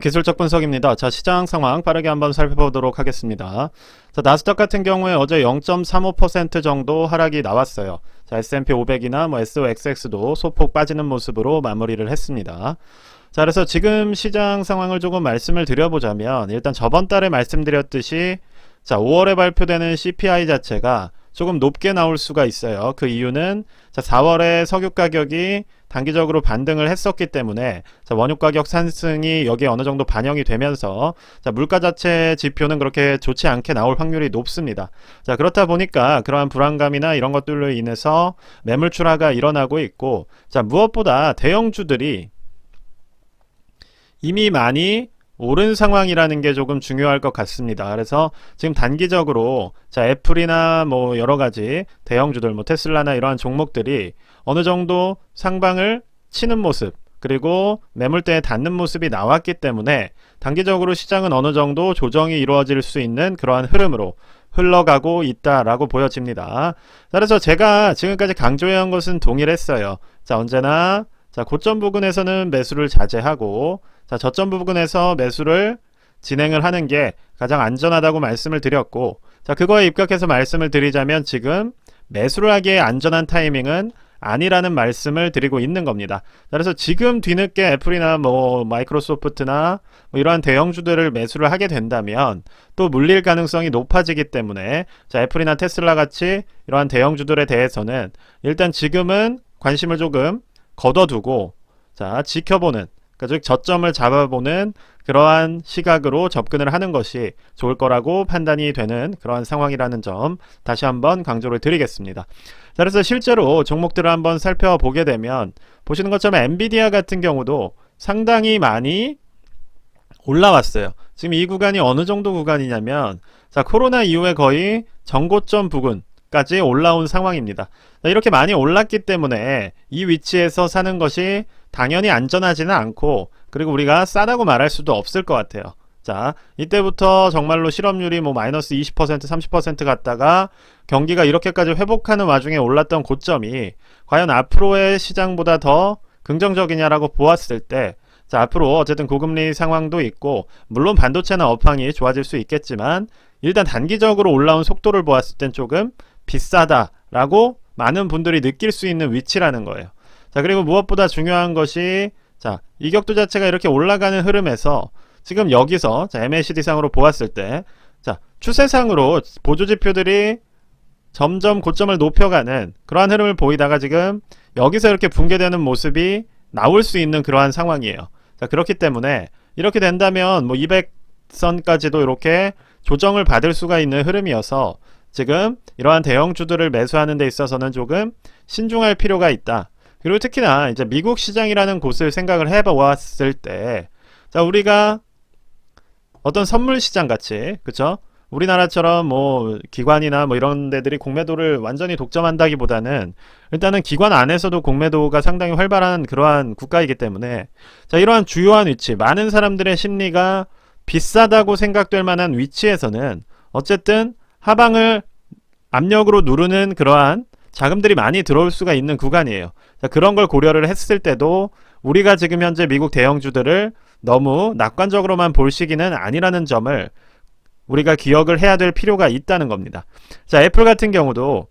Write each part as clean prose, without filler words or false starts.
기술적 분석입니다. 자, 시장 상황 빠르게 한번 살펴보도록 하겠습니다. 자, 나스닥 같은 경우에 어제 0.35% 정도 하락이 나왔어요. 자, S&P 500이나 뭐 SOXX도 소폭 빠지는 모습으로 마무리를 했습니다. 자, 그래서 지금 시장 상황을 조금 말씀을 드려보자면 일단 저번 달에 말씀드렸듯이 자, 5월에 발표되는 CPI 자체가 조금 높게 나올 수가 있어요. 그 이유는 자, 4월에 석유 가격이 단기적으로 반등을 했었기 때문에 자, 원유 가격 상승이 여기에 어느 정도 반영이 되면서 자, 물가 자체 지표는 그렇게 좋지 않게 나올 확률이 높습니다. 자, 그렇다 보니까 그러한 불안감이나 이런 것들로 인해서 매물출하가 일어나고 있고 자, 무엇보다 대형주들이 이미 많이 오른 상황이라는 게 조금 중요할 것 같습니다. 그래서 지금 단기적으로 자, 애플이나 뭐 여러가지 대형주들 뭐 테슬라나 이러한 종목들이 어느 정도 상방을 치는 모습 그리고 매물대에 닿는 모습이 나왔기 때문에 단기적으로 시장은 어느 정도 조정이 이루어질 수 있는 그러한 흐름으로 흘러가고 있다라고 보여집니다. 그래서 제가 지금까지 강조해온 것은 동일했어요. 자, 언제나 자, 고점 부근에서는 매수를 자제하고 자, 저점 부근에서 매수를 진행을 하는 게 가장 안전하다고 말씀을 드렸고 자, 그거에 입각해서 말씀을 드리자면 지금 매수를 하기에 안전한 타이밍은 아니라는 말씀을 드리고 있는 겁니다. 그래서 지금 뒤늦게 애플이나 뭐 마이크로소프트나 뭐 이러한 대형주들을 매수를 하게 된다면 또 물릴 가능성이 높아지기 때문에 자, 애플이나 테슬라 같이 이러한 대형주들에 대해서는 일단 지금은 관심을 조금 걷어두고 자, 지켜보는 즉 저점을 잡아보는 그러한 시각으로 접근을 하는 것이 좋을 거라고 판단이 되는 그러한 상황이라는 점 다시 한번 강조를 드리겠습니다. 자, 그래서 실제로 종목들을 한번 살펴보게 되면 보시는 것처럼 엔비디아 같은 경우도 상당히 많이 올라왔어요. 지금 이 구간이 어느 정도 구간이냐면 자, 코로나 이후에 거의 전고점 부근까지 올라온 상황입니다. 자, 이렇게 많이 올랐기 때문에 이 위치에서 사는 것이 당연히 안전하지는 않고 그리고 우리가 싸다고 말할 수도 없을 것 같아요. 자, 이때부터 정말로 실업률이 뭐 마이너스 20% 30% 갔다가 경기가 이렇게까지 회복하는 와중에 올랐던 고점이 과연 앞으로의 시장보다 더 긍정적이냐라고 보았을 때 자, 앞으로 어쨌든 고금리 상황도 있고 물론 반도체나 업황이 좋아질 수 있겠지만 일단 단기적으로 올라온 속도를 보았을 땐 조금 비싸다라고 많은 분들이 느낄 수 있는 위치라는 거예요. 자, 그리고 무엇보다 중요한 것이 자, 이격도 자체가 이렇게 올라가는 흐름에서 지금 여기서 자, MACD 상으로 보았을 때 자, 추세상으로 보조지표들이 점점 고점을 높여가는 그러한 흐름을 보이다가 지금 여기서 이렇게 붕괴되는 모습이 나올 수 있는 그러한 상황이에요. 자, 그렇기 때문에 이렇게 된다면 뭐 200선까지도 이렇게 조정을 받을 수가 있는 흐름이어서 지금 이러한 대형주들을 매수하는 데 있어서는 조금 신중할 필요가 있다. 그리고 특히나 이제 미국 시장이라는 곳을 생각을 해보았을 때, 자, 우리가 어떤 선물 시장 같이, 그쵸? 우리나라처럼 뭐 기관이나 뭐 이런 데들이 공매도를 완전히 독점한다기보다는 일단은 기관 안에서도 공매도가 상당히 활발한 그러한 국가이기 때문에 자, 이러한 주요한 위치, 많은 사람들의 심리가 비싸다고 생각될 만한 위치에서는 어쨌든 하방을 압력으로 누르는 그러한 자금들이 많이 들어올 수가 있는 구간이에요. 자, 그런 걸 고려를 했을 때도 우리가 지금 현재 미국 대형주들을 너무 낙관적으로만 볼 시기는 아니라는 점을 우리가 기억을 해야 될 필요가 있다는 겁니다. 자, 애플 같은 경우도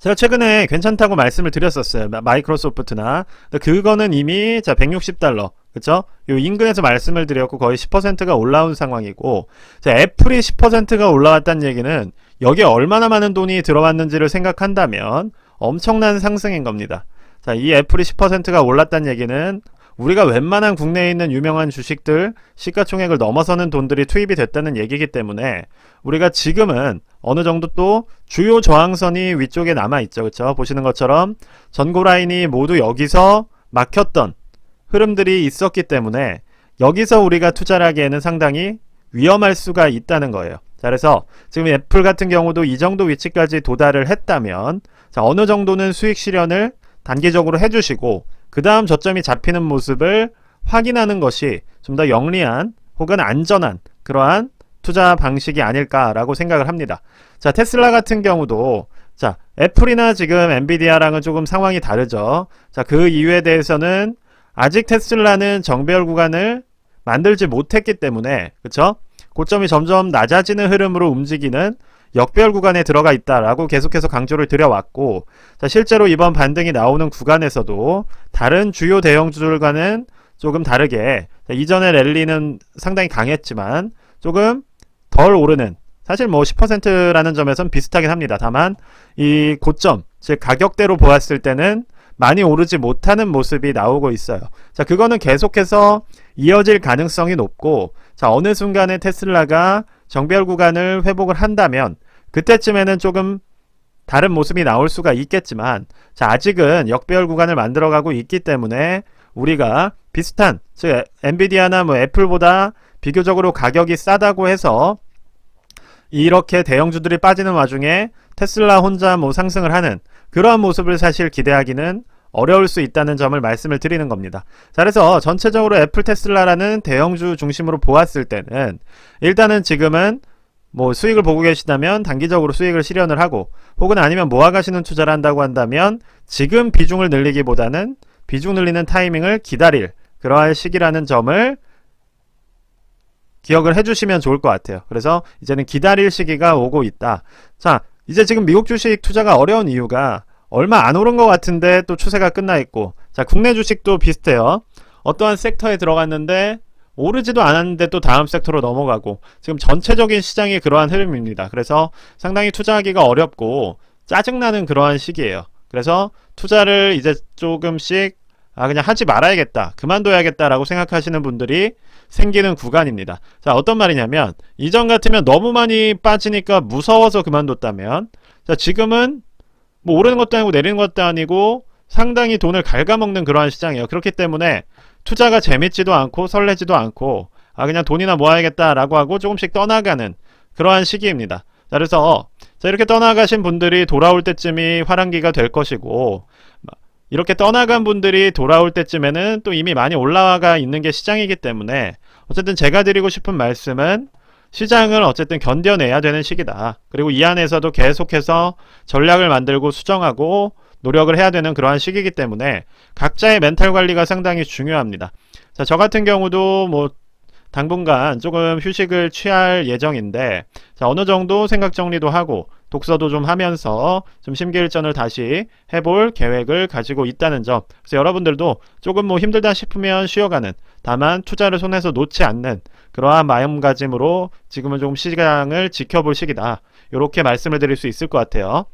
제가 최근에 괜찮다고 말씀을 드렸었어요. 마이크로소프트나 그거는 이미 자, $160 그쵸? 요 인근에서 말씀을 드렸고 거의 10%가 올라온 상황이고 자, 애플이 10%가 올라왔다는 얘기는 여기에 얼마나 많은 돈이 들어왔는지를 생각한다면 엄청난 상승인 겁니다. 자, 이 애플이 10%가 올랐다는 얘기는 우리가 웬만한 국내에 있는 유명한 주식들 시가총액을 넘어서는 돈들이 투입이 됐다는 얘기이기 때문에 우리가 지금은 어느 정도 또 주요 저항선이 위쪽에 남아있죠. 그쵸? 보시는 것처럼 전고 라인이 모두 여기서 막혔던 흐름들이 있었기 때문에 여기서 우리가 투자를 하기에는 상당히 위험할 수가 있다는 거예요. 자, 그래서 지금 애플 같은 경우도 이 정도 위치까지 도달을 했다면 자, 어느 정도는 수익 실현을 단기적으로 해주시고 그 다음 저점이 잡히는 모습을 확인하는 것이 좀 더 영리한 혹은 안전한 그러한 투자 방식이 아닐까라고 생각을 합니다. 자, 테슬라 같은 경우도 자, 애플이나 지금 엔비디아랑은 조금 상황이 다르죠. 자, 그 이유에 대해서는 아직 테슬라는 정배열 구간을 만들지 못했기 때문에, 그쵸? 고점이 점점 낮아지는 흐름으로 움직이는 역별 구간에 들어가 있다라고 계속해서 강조를 드려왔고, 자, 실제로 이번 반등이 나오는 구간에서도 다른 주요 대형주들과는 조금 다르게, 자, 이전의 랠리는 상당히 강했지만 조금 덜 오르는, 사실 뭐 10%라는 점에선 비슷하긴 합니다. 다만 이 고점, 즉 가격대로 보았을 때는 많이 오르지 못하는 모습이 나오고 있어요. 자, 그거는 계속해서 이어질 가능성이 높고, 자, 어느 순간에 테슬라가 정별 구간을 회복을 한다면 그때쯤에는 조금 다른 모습이 나올 수가 있겠지만, 자, 아직은 역배열 구간을 만들어가고 있기 때문에 우리가 비슷한, 즉 엔비디아나 뭐 애플보다 비교적으로 가격이 싸다고 해서 이렇게 대형주들이 빠지는 와중에 테슬라 혼자 뭐 상승을 하는 그러한 모습을 사실 기대하기는 어려울 수 있다는 점을 말씀을 드리는 겁니다. 자, 그래서 전체적으로 애플, 테슬라라는 대형주 중심으로 보았을 때는 일단은 지금은 뭐 수익을 보고 계시다면 단기적으로 수익을 실현을 하고, 혹은 아니면 모아가시는 투자를 한다고 한다면 지금 비중을 늘리기보다는 비중 늘리는 타이밍을 기다릴 그러한 시기라는 점을 기억을 해주시면 좋을 것 같아요. 그래서 이제는 기다릴 시기가 오고 있다. 자, 이제 지금 미국 주식 투자가 어려운 이유가 얼마 안 오른 것 같은데 또 추세가 끝나 있고, 자, 국내 주식도 비슷해요. 어떠한 섹터에 들어갔는데 오르지도 않았는데 또 다음 섹터로 넘어가고, 지금 전체적인 시장이 그러한 흐름입니다. 그래서 상당히 투자하기가 어렵고 짜증나는 그러한 시기예요. 그래서 투자를 이제 조금씩 그냥 하지 말아야겠다, 그만둬야겠다 라고 생각하시는 분들이 생기는 구간입니다. 자, 어떤 말이냐면, 이전 같으면 너무 많이 빠지니까 무서워서 그만뒀다면, 자, 지금은 뭐 오르는 것도 아니고 내리는 것도 아니고 상당히 돈을 갉아먹는 그러한 시장이에요. 그렇기 때문에 투자가 재밌지도 않고 설레지도 않고 그냥 돈이나 모아야겠다 라고 하고 조금씩 떠나가는 그러한 시기입니다. 자, 그래서 이렇게 떠나가신 분들이 돌아올 때쯤이 화랑기가 될 것이고, 이렇게 떠나간 분들이 돌아올 때쯤에는 또 이미 많이 올라가 있는 게 시장이기 때문에, 어쨌든 제가 드리고 싶은 말씀은 시장을 어쨌든 견뎌내야 되는 시기다. 그리고 이 안에서도 계속해서 전략을 만들고 수정하고 노력을 해야 되는 그러한 시기이기 때문에 각자의 멘탈 관리가 상당히 중요합니다. 자, 저 같은 경우도 뭐 당분간 조금 휴식을 취할 예정인데, 자, 어느 정도 생각 정리도 하고 독서도 좀 하면서 좀 심기일전을 다시 해볼 계획을 가지고 있다는 점. 그래서 여러분들도 조금 뭐 힘들다 싶으면 쉬어가는, 다만 투자를 손에서 놓지 않는 그러한 마음가짐으로 지금은 조금 시장을 지켜볼 시기다, 이렇게 말씀을 드릴 수 있을 것 같아요.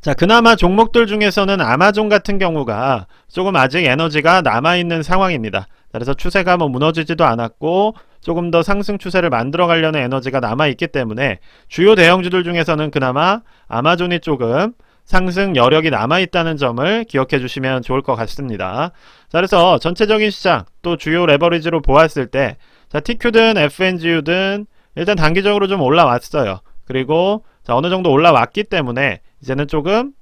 자, 그나마 종목들 중에서는 아마존 같은 경우가 조금 아직 에너지가 남아있는 상황입니다. 그래서 추세가 뭐 무너지지도 않았고 조금 더 상승 추세를 만들어 가려는 에너지가 남아있기 때문에 주요 대형주들 중에서는 그나마 아마존이 조금 상승 여력이 남아있다는 점을 기억해 주시면 좋을 것 같습니다. 자, 그래서 전체적인 시장 또 주요 레버리지로 보았을 때, 자, TQ든 FNGU든 일단 단기적으로 좀 올라왔어요. 그리고 자, 어느 정도 올라왔기 때문에 이제는 조금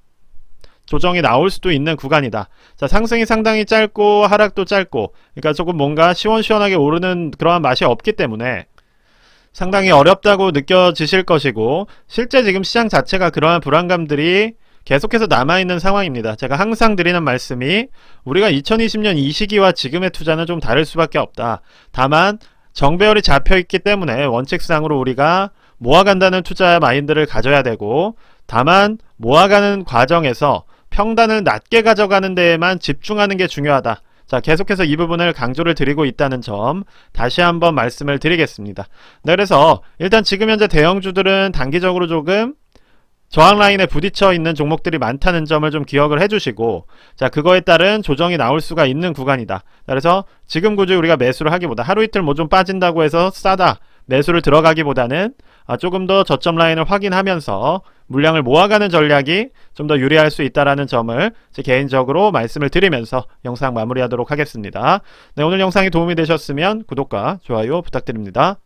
조정이 나올 수도 있는 구간이다. 자, 상승이 상당히 짧고 하락도 짧고, 그러니까 조금 뭔가 시원시원하게 오르는 그러한 맛이 없기 때문에 상당히 어렵다고 느껴지실 것이고, 실제 지금 시장 자체가 그러한 불안감들이 계속해서 남아있는 상황입니다. 제가 항상 드리는 말씀이, 우리가 2020년 이 시기와 지금의 투자는 좀 다를 수밖에 없다. 다만 정배열이 잡혀있기 때문에 원칙상으로 우리가 모아간다는 투자 마인드를 가져야 되고, 다만 모아가는 과정에서 평단을 낮게 가져가는 데에만 집중하는 게 중요하다. 자, 계속해서 이 부분을 강조를 드리고 있다는 점 다시 한번 말씀을 드리겠습니다. 네, 그래서 일단 지금 현재 대형주들은 단기적으로 조금 저항 라인에 부딪혀 있는 종목들이 많다는 점을 좀 기억을 해주시고, 자, 그거에 따른 조정이 나올 수가 있는 구간이다. 그래서 지금 굳이 우리가 매수를 하기보다, 하루 이틀 뭐 좀 빠진다고 해서 싸다 매수를 들어가기보다는 조금 더 저점 라인을 확인하면서 물량을 모아가는 전략이 좀 더 유리할 수 있다는 점을 제 개인적으로 말씀을 드리면서 영상 마무리하도록 하겠습니다. 네, 오늘 영상이 도움이 되셨으면 구독과 좋아요 부탁드립니다.